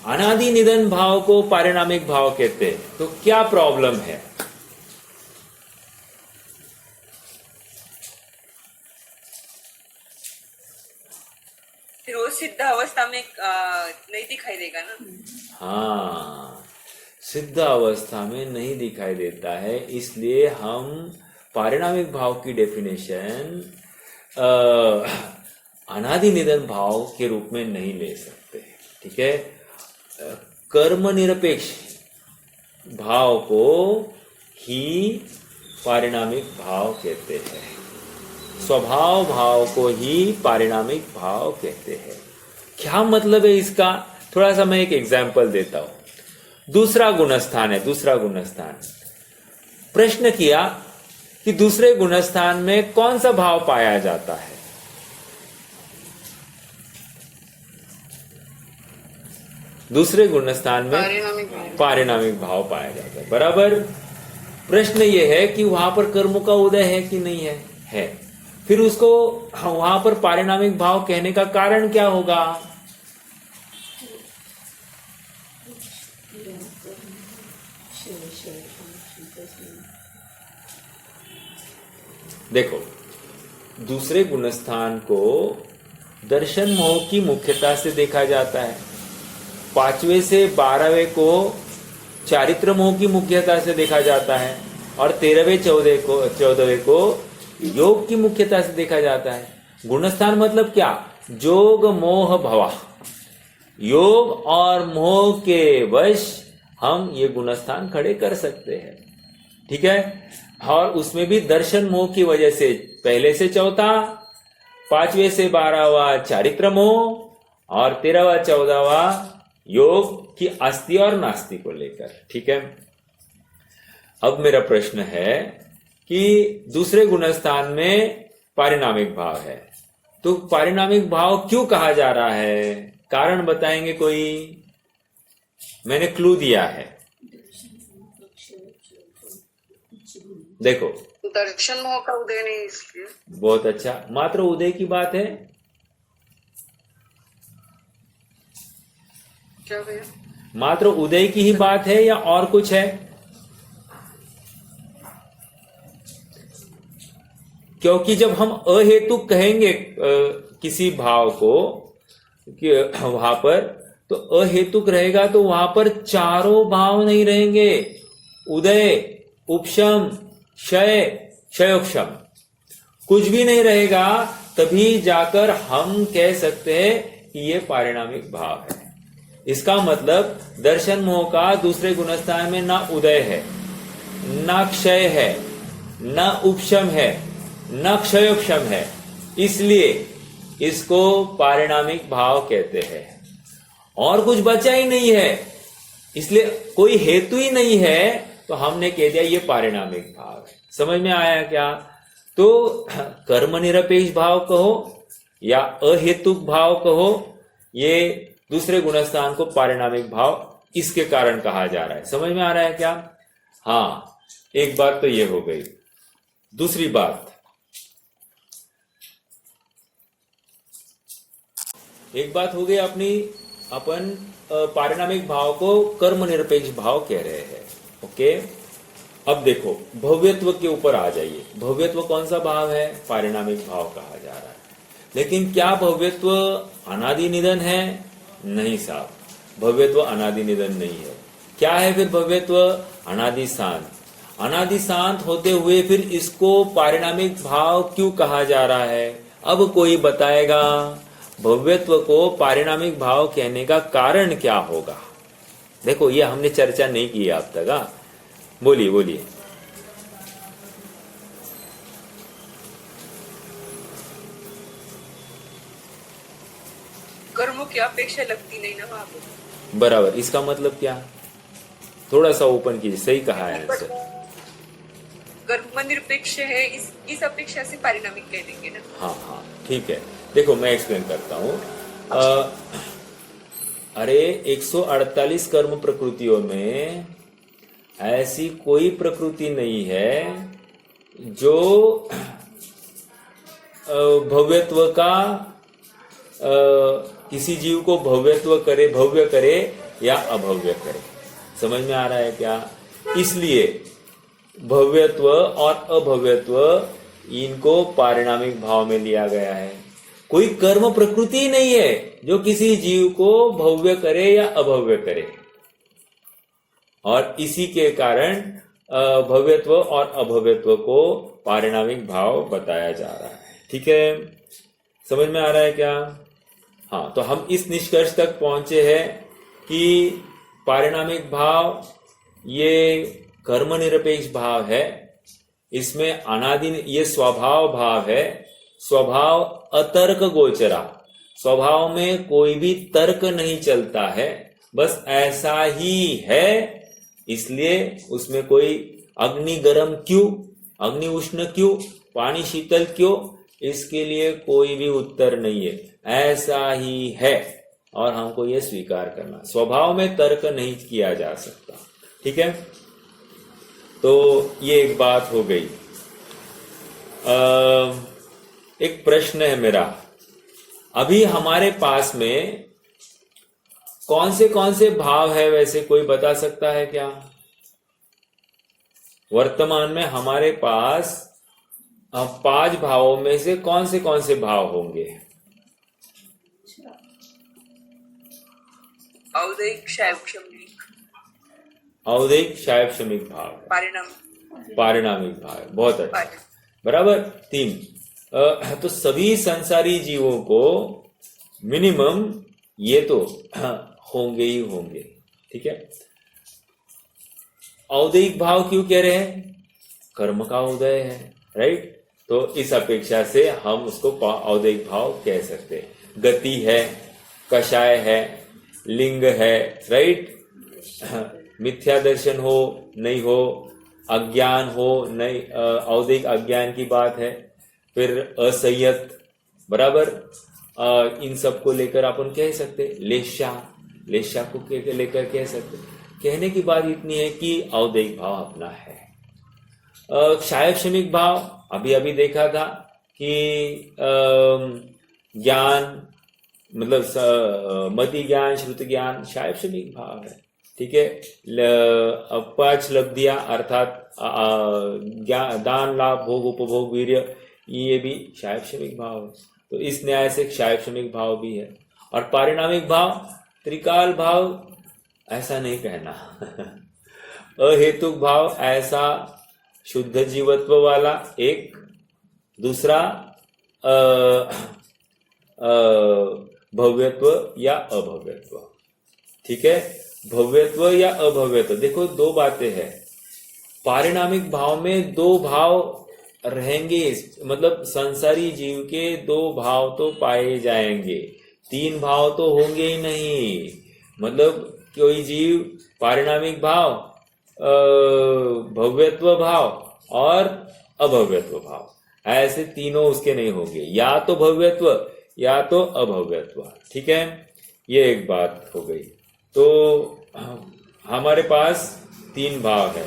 अनादि निधन भाव को पारिणामिक भाव कहते हैं, तो क्या प्रॉब्लम है? फिर वो सिद्ध अवस्था में नहीं दिखाई देगा ना। हाँ, सिद्ध अवस्था में नहीं दिखाई देता है, इसलिए हम पारिणामिक भाव की डेफिनेशन अनादि निधन भाव के रूप में नहीं ले सकते, ठीक है। कर्म निरपेक्ष भाव को ही पारिणामिक भाव कहते हैं, स्वभाव भाव को ही पारिणामिक भाव कहते हैं। क्या मतलब है इसका? थोड़ा सा मैं एक एग्जाम्पल देता हूं। दूसरा गुणस्थान है, दूसरा गुणस्थान। प्रश्न किया कि दूसरे गुणस्थान में कौन सा भाव पाया जाता है? दूसरे गुणस्थान में पारिणामिक भाव पाया जाता है, बराबर। प्रश्न यह है कि वहां पर कर्म का उदय है कि नहीं है? है। फिर उसको वहां पर पारिणामिक भाव कहने का कारण क्या होगा? देखो, दूसरे गुणस्थान को दर्शन मोह की मुख्यता से देखा जाता है, 5वें से 12वें को चारित्र मोह की मुख्यता से देखा जाता है, और 13वें 14वें को योग की मुख्यता से देखा जाता है। गुणस्थान मतलब क्या? जोग मोह भवा, योग और मोह के वश हम ये गुणस्थान खड़े कर सकते हैं, ठीक है। और उसमें भी दर्शन मोह की वजह से पहले से चौथा, 5वें से 12वां चारित्र मोह, और 13वां 14वां योग की अस्ति और नास्ति को लेकर, ठीक है। अब मेरा प्रश्न है कि दूसरे गुणस्थान में पारिणामिक भाव है, तो पारिणामिक भाव क्यों कहा जा रहा है? कारण बताएंगे कोई? मैंने क्लू दिया है, देखो। दर्शन मोह का उदय नहीं, इसलिए। बहुत अच्छा, मात्र उदय की बात है। क्या भैया? मात्र उदय की ही बात है या और कुछ है? क्योंकि जब हम अहेतुक कहेंगे किसी भाव को कि वहां पर, तो अहेतुक रहेगा तो वहां पर चारों भाव नहीं रहेंगे, उदय, उपशम, क्षय, क्षयोक्षम, कुछ भी नहीं रहेगा। तभी जाकर हम कह सकते हैं कि ये पारिणामिक भाव है। इसका मतलब दर्शन मोह का दूसरे गुणस्थान में ना उदय है, ना क्षय है, ना उपशम है, न क्षयोक्षम है, इसलिए इसको पारिणामिक भाव कहते हैं। और कुछ बचा ही नहीं है, इसलिए कोई हेतु ही नहीं है, तो हमने कह दिया ये पारिणामिक भाव है। समझ में आया क्या? तो कर्म निरपेक्ष भाव कहो या अहेतुक भाव कहो, ये दूसरे गुणस्थान को पारिणामिक भाव इसके कारण कहा जा रहा है। समझ में आ रहा है क्या? हाँ, एक बात तो ये हो गई। दूसरी बात, एक बात हो गई अपनी, अपन पारिणामिक भाव को कर्म निरपेक्ष भाव कह रहे हैं। ओके, अब देखो भव्यत्व के ऊपर आ जाइए। भव्यत्व कौन सा भाव है? पारिणामिक भाव कहा जा रहा है। लेकिन क्या भव्यत्व अनादि निधन है? नहीं साहब, भव्यत्व अनादि निधन नहीं है। क्या है फिर भव्यत्व? अनादि शांत। अनादि शांत होते हुए फिर इसको पारिणामिक भाव क्यों कहा जा रहा है? अब कोई बताएगा भव्यत्व को पारिणामिक भाव कहने का कारण क्या होगा? देखो, ये हमने चर्चा नहीं की अब तक। हाँ, बोलिए बोलिए। कर्मों की अपेक्षा लगती नहीं ना वहां पर। बराबर, इसका मतलब क्या? थोड़ा सा ओपन कीजिए। सही कहा है आंसर। कर्म निरपेक्ष है, इस अपेक्षा से पारिणामिक कह देंगे ना। हाँ हाँ, ठीक है। देखो मैं एक्सप्लेन करता हूं। अरे 148 कर्म प्रकृतियों में ऐसी कोई प्रकृति नहीं है जो भव्यत्व का किसी जीव को भव्य करे या अभव्य करे। समझ में आ रहा है क्या? इसलिए भव्यत्व और अभव्यत्व इनको पारिणामिक भाव में लिया गया है। कोई कर्म प्रकृति नहीं है जो किसी जीव को भव्य करे या अभव्य करे, और इसी के कारण भव्यत्व और अभव्यत्व को पारिणामिक भाव बताया जा रहा है। ठीक है, समझ में आ रहा है क्या? हाँ, तो हम इस निष्कर्ष तक पहुंचे हैं कि पारिणामिक भाव ये कर्म निरपेक्ष भाव है। इसमें अनादि, ये स्वभाव भाव है। स्वभाव अतर्क गोचरा, स्वभाव में कोई भी तर्क नहीं चलता है, बस ऐसा ही है। इसलिए उसमें कोई अग्नि गर्म क्यों, अग्नि उष्ण क्यों, पानी शीतल क्यों, इसके लिए कोई भी उत्तर नहीं है, ऐसा ही है, और हमको ये स्वीकार करना। स्वभाव में तर्क नहीं किया जा सकता। ठीक है, तो ये एक बात हो गई। एक प्रश्न है मेरा, अभी हमारे पास में कौन से भाव है? वैसे कोई बता सकता है क्या? वर्तमान में हमारे पास 5 भावों में से कौन से भाव होंगे? औदैक, क्षैव, क्षमिक। औदैक, क्षैव, क्षमिक भाव, पारिणामिक भाव। बहुत अच्छा, बराबर। 3। तो सभी संसारी जीवों को मिनिमम ये तो होंगे ही होंगे। ठीक है, औदैक भाव क्यों कह रहे हैं? कर्म का उदय है, राइट? तो इस अपेक्षा से हम उसको औदैक भाव कह सकते हैं। गति है, कषाय है, लिंग है, राइट? मिथ्या दर्शन हो नहीं हो, अज्ञान हो, नहीं औदिक अज्ञान की बात है, फिर असंयत, बराबर, इन सब को लेकर अपन कह सकते, लेशा को लेकर कह सकते। कहने की बात इतनी है कि औदिक भाव अपना है। क्षायक क्षणिक भाव अभी अभी देखा था कि ज्ञान मतलब मति ज्ञान, श्रुति ज्ञान क्षायक क्षणिक भाव है, ठीक है। 5 लब्धियां अर्थात दान, लाभ, भोग, उपभोग, वीर्य, ये भी क्षायक क्षणिक भाव है। तो इस न्याय से क्षायक क्षणिक भाव भी है। और पारिणामिक भाव, त्रिकाल भाव, ऐसा नहीं कहना अहेतुक भाव, ऐसा शुद्ध जीवत्व वाला एक, दूसरा भव्यत्व या अभव्यत्व, ठीक है। भव्यत्व या अभव्यत्व, देखो दो बातें हैं। पारिणामिक भाव में 2 भाव रहेंगे, मतलब संसारी जीव के 2 भाव तो पाए जाएंगे, 3 भाव तो होंगे ही नहीं। मतलब कोई जीव पारिणामिक भाव, भव्यत्व भाव और अभव्यत्व भाव, ऐसे तीनों उसके नहीं होंगे, या तो भव्यत्व या तो अभव्यत्व, ठीक है। ये एक बात हो गई। तो हमारे पास 3 भाव है।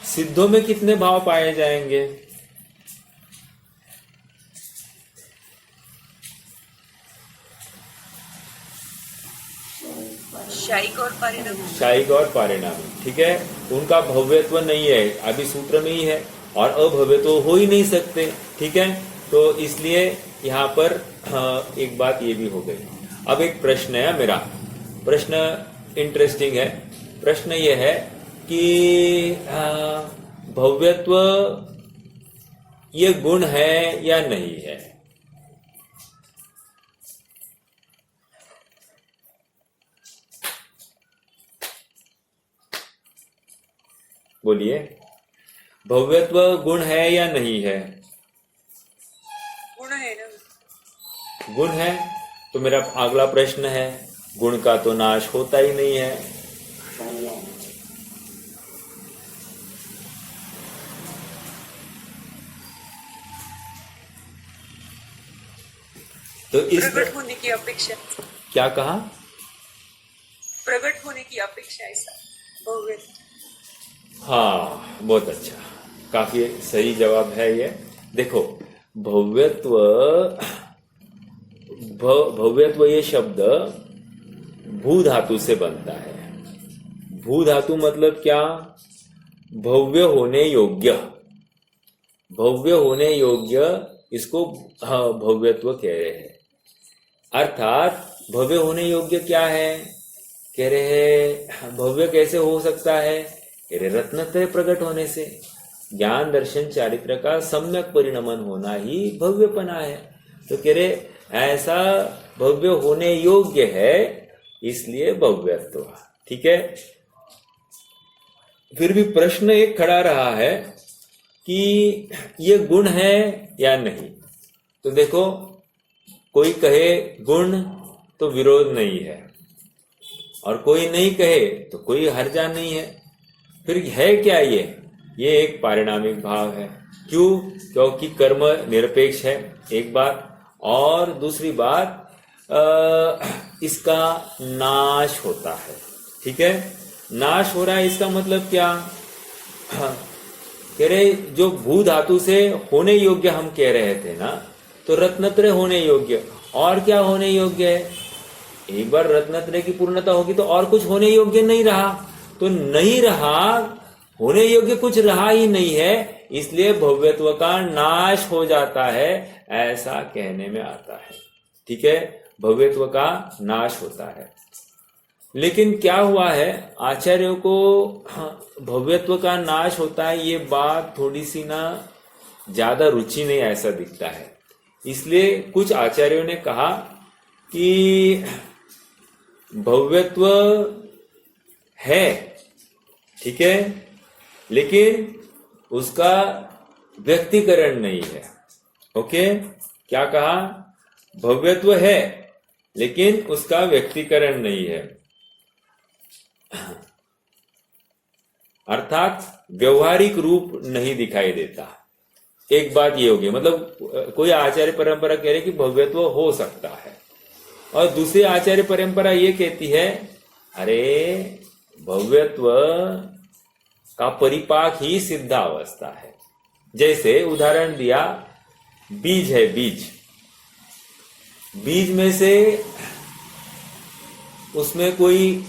सिद्धों में कितने भाव पाए जाएंगे? शायिक और परिणामी। शायिक और परिणामी, ठीक है। उनका भव्यत्व नहीं है, अभी सूत्र में ही है, और अभव्यत्व हो ही नहीं सकते, ठीक है। तो इसलिए यहाँ पर एक बात ये भी हो गई। अब एक प्रश्न है मेरा, प्रश्न इंटरेस्टिंग है। प्रश्न ये है कि भव्यत्व ये गुण है या नहीं है? बोलिए, भव्यत्व गुण है या नहीं है? गुण है ना। गुण है। तो मेरा अगला प्रश्न है, गुण का तो नाश होता ही नहीं है। तो इस प्रकट होने की अपेक्षा। क्या कहा? प्रकट होने की अपेक्षा, ऐसा भव्य। हाँ, बहुत अच्छा, काफी सही जवाब है ये। देखो, भव्यत्व भव्यत्व ये शब्द भू धातु से बनता है। भू धातु मतलब क्या? भव्य होने योग्य, भव्य होने योग्य, इसको भव्यत्व कह रहे हैं। अर्थात भव्य होने योग्य क्या है? कह रहे हैं भव्य कैसे हो सकता है? कह रहे रत्नत्रय प्रकट होने से, ज्ञान दर्शन चारित्र का सम्यक परिणमन होना ही भव्यपना है। तो कह रहे ऐसा भव्य होने योग्य है, इसलिए भव्यत्व, ठीक है। फिर भी प्रश्न एक खड़ा रहा है कि ये गुण है या नहीं। तो देखो, कोई कहे गुण तो विरोध नहीं है, और कोई नहीं कहे तो कोई हर्जा नहीं है। फिर है क्या ये एक पारिणामिक भाव है। क्यों? क्योंकि कर्म निरपेक्ष है, एक बात, और दूसरी बात इसका नाश होता है, ठीक है। नाश हो रहा है, इसका मतलब क्या? कह रहे जो भू धातु से होने योग्य हम कह रहे थे ना, तो रत्नत्रय होने योग्य, और क्या होने योग्य है? एक बार रत्नत्रय की पूर्णता होगी तो और कुछ होने योग्य नहीं रहा, तो नहीं रहा, होने योग्य कुछ रहा ही नहीं है, इसलिए भव्यत्व का नाश हो जाता है, ऐसा कहने में आता है, ठीक है। भव्यत्व का नाश होता है। लेकिन क्या हुआ है, आचार्यों को भव्यत्व का नाश होता है ये बात थोड़ी सी ना ज्यादा रुचि नहीं ऐसा दिखता है। इसलिए कुछ आचार्यों ने कहा कि भव्यत्व है, ठीक है, लेकिन उसका व्यक्तिकरण नहीं है, ओके। क्या कहा? भव्यत्व है लेकिन उसका व्यक्तिकरण नहीं है, अर्थात व्यवहारिक रूप नहीं दिखाई देता। एक बात ये होगी, मतलब कोई आचार्य परंपरा कह रही कि भव्यत्व हो सकता है, और दूसरी आचार्य परंपरा ये कहती है अरे भव्यत्व का परिपाक ही सिद्धावस्था है। जैसे उदाहरण दिया, बीज है, बीज में से उसमें कोई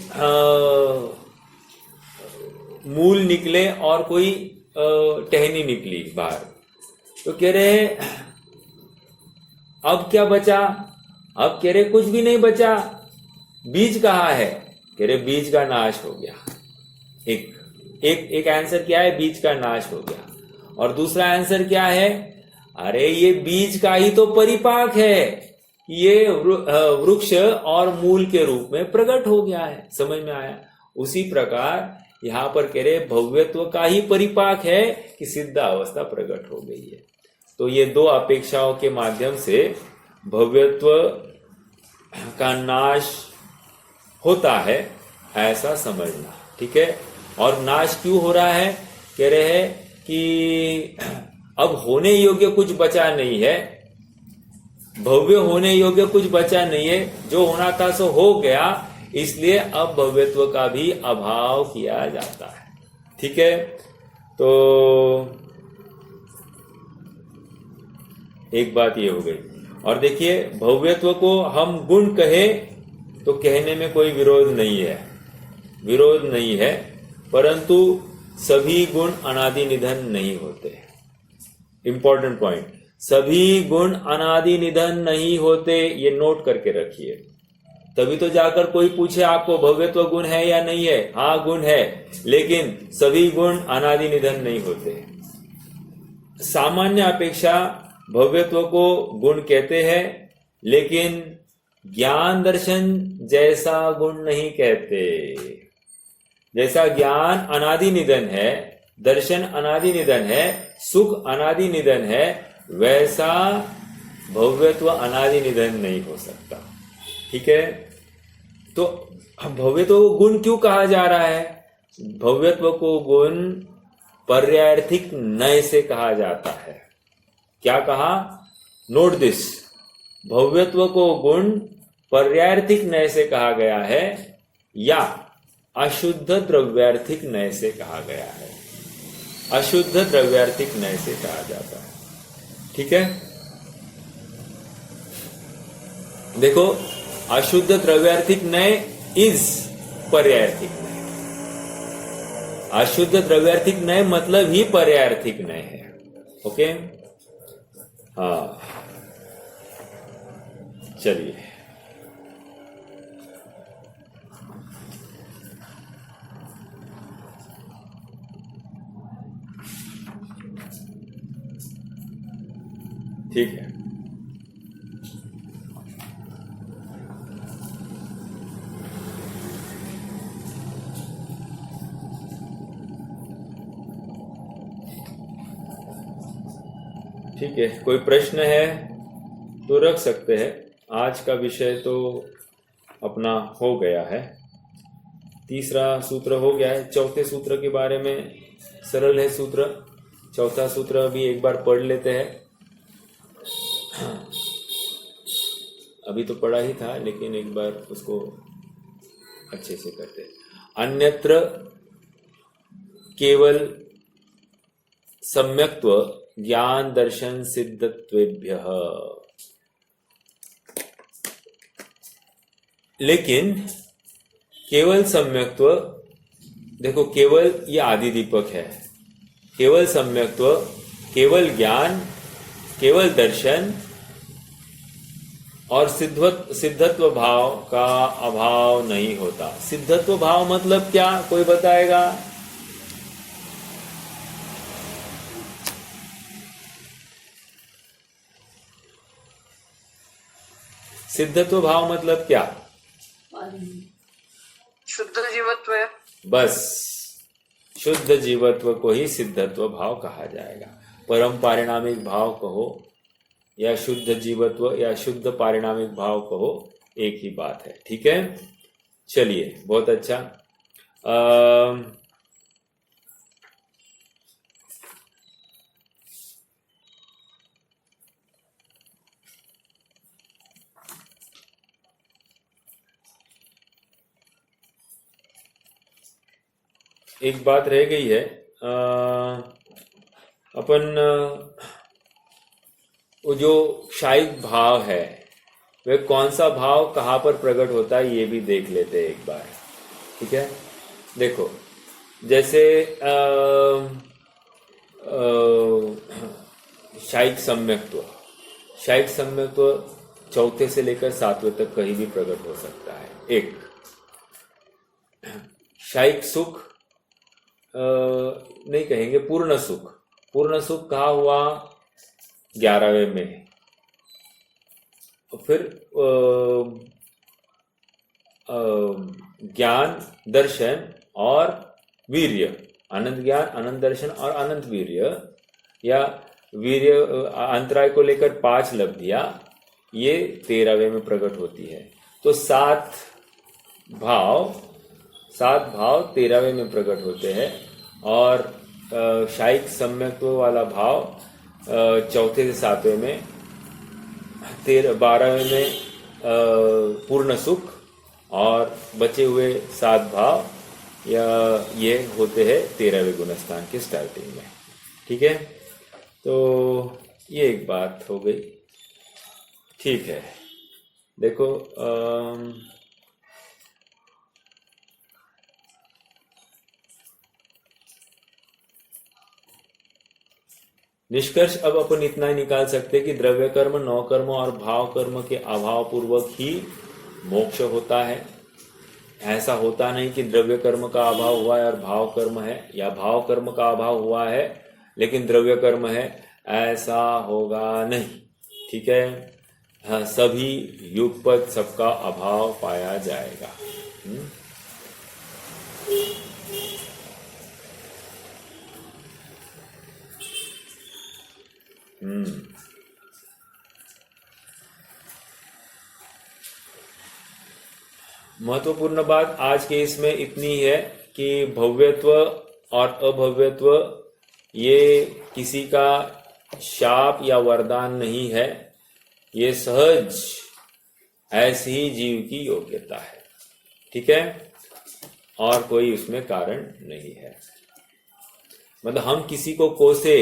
मूल निकले और कोई टहनी निकली बाहर, तो कह रहे अब क्या बचा? अब कह रहे कुछ भी नहीं बचा, बीज कहाँ है? कह रहे बीज का नाश हो गया। एक आंसर क्या है? बीज का नाश हो गया। और दूसरा आंसर क्या है? अरे ये बीज का ही तो परिपाक है, ये वृक्ष और मूल के रूप में प्रकट हो गया है। समझ में आया? उसी प्रकार यहां पर कह रहे भव्यत्व का ही परिपाक है कि सिद्ध अवस्था प्रकट हो गई है। तो ये दो अपेक्षाओं के माध्यम से भव्यत्व का नाश होता है, ऐसा समझना। ठीक है? और नाश क्यों हो रहा है? कह रहे हैं कि अब होने योग्य कुछ बचा नहीं है, भव्य होने योग्य कुछ बचा नहीं है, जो होना था सो हो गया, इसलिए अब भव्यत्व का भी अभाव किया जाता है। ठीक है? तो एक बात ये हो गई। और देखिए, भव्यत्व को हम गुण कहे तो कहने में कोई विरोध नहीं है, परंतु सभी गुण अनादि निधन नहीं होते। इंपॉर्टेंट पॉइंट, सभी गुण अनादि निधन नहीं होते, ये नोट करके रखिए। तभी तो जाकर कोई पूछे आपको भव्यत्व गुण है या नहीं है। हाँ, गुण है, लेकिन सभी गुण अनादि निधन नहीं होते। सामान्य अपेक्षा भव्यत्व को गुण कहते हैं, लेकिन ज्ञान दर्शन जैसा गुण नहीं कहते। जैसा ज्ञान अनादि निधन है, दर्शन अनादि निधन है, सुख अनादि निधन है, वैसा भव्यत्व अनादि निधन नहीं हो सकता। ठीक है? तो भव्यत्व को गुण क्यों कहा जा रहा है? भव्यत्व को गुण पर्यायर्थिक नय से कहा जाता है। क्या कहा? नोट दिस, भव्यत्व को गुण पर्यायर्थिक नय से कहा गया है या अशुद्ध द्रव्यार्थिक नय से कहा गया है। अशुद्ध द्रव्यार्थिक नय से कहा जाता है। ठीक है? देखो, अशुद्ध द्रव्यार्थिक नय इज पर्यायर्थिक नय। अशुद्ध द्रव्यार्थिक नय मतलब ही पर्यायर्थिक नय है। ओके? हाँ, चलिए। ठीक है। ठीक है, कोई प्रश्न है तो रख सकते हैं। आज का विषय तो अपना हो गया है। तीसरा सूत्र हो गया है। चौथे सूत्र के बारे में सरल है सूत्र। चौथा सूत्र अभी एक बार पढ़ लेते हैं। अभी तो पढ़ा ही था, लेकिन एक बार उसको अच्छे से करते हैं। अन्यत्र केवल सम्यक्त्व ज्ञान दर्शन सिद्धत्वेभ्यः। लेकिन केवल सम्यक्त्व, देखो केवल ये आदि दीपक है। केवल सम्यक्त्व, केवल ज्ञान, केवल दर्शन और सिद्धत्व भाव का अभाव नहीं होता। सिद्धत्व भाव मतलब क्या? कोई बताएगा? सिद्धत्व भाव मतलब क्या? शुद्ध जीवत्व है। बस, शुद्ध जीवत्व को ही सिद्धत्व भाव कहा जाएगा। परम पारिणामिक भाव कहो या शुद्ध जीवत्व या शुद्ध पारिणामिक भाव कहो, एक ही बात है। ठीक है, चलिए, बहुत अच्छा। एक बात रह गई है, अपन वो जो क्षायिक भाव है वह कौन सा भाव कहाँ पर प्रकट होता है ये भी देख लेते हैं एक बार। ठीक है, देखो, जैसे क्षायिक सम्यक्त्व, क्षायिक सम्यक्त्व चौथे से लेकर 7वें तक कहीं भी प्रकट हो सकता है। एक क्षायिक सुख नहीं कहेंगे, पूर्ण सुख। पूर्ण सुख कहा हुआ 11वें में। फिर ज्ञान, दर्शन और वीर्य, अनंत ज्ञान, अनंत दर्शन और अनंत वीर्य, या वीर्य अंतराय को लेकर 5 लब्धियां, ये 13वें में प्रकट होती है। तो 7 भाव 13वें में प्रकट होते हैं, और क्षायिक सम्यक्त्व वाला भाव चौथे से 7वें में, 12वें में पूर्ण सुख, और बचे हुए 7 भाव या ये होते हैं 13वें गुणस्थान के स्टार्टिंग में। ठीक है, तो ये एक बात हो गई। ठीक है, देखो, निष्कर्ष अब अपन इतना ही निकाल सकते हैं कि द्रव्य कर्म, नौ कर्म और भाव कर्म के अभाव पूर्वक ही मोक्ष होता है। ऐसा होता नहीं कि द्रव्य कर्म का अभाव हुआ है और भाव कर्म है, या भाव कर्म का अभाव हुआ है लेकिन द्रव्य कर्म है, ऐसा होगा नहीं। ठीक है, हाँ, सभी युगपत सबका अभाव पाया जाएगा। महत्वपूर्ण बात आज के इसमें इतनी है कि भव्यत्व और अभव्यत्व ये किसी का शाप या वरदान नहीं है, ये सहज ऐसी ही जीव की योग्यता है। ठीक है, और कोई उसमें कारण नहीं है। मतलब हम किसी को कोसे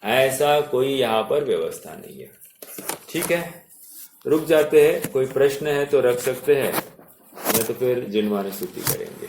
ऐसा कोई यहाँ पर व्यवस्था नहीं है। ठीक है, रुक जाते हैं। कोई प्रश्न है तो रख सकते हैं, नहीं तो फिर जिनवानी स्तुति करेंगे।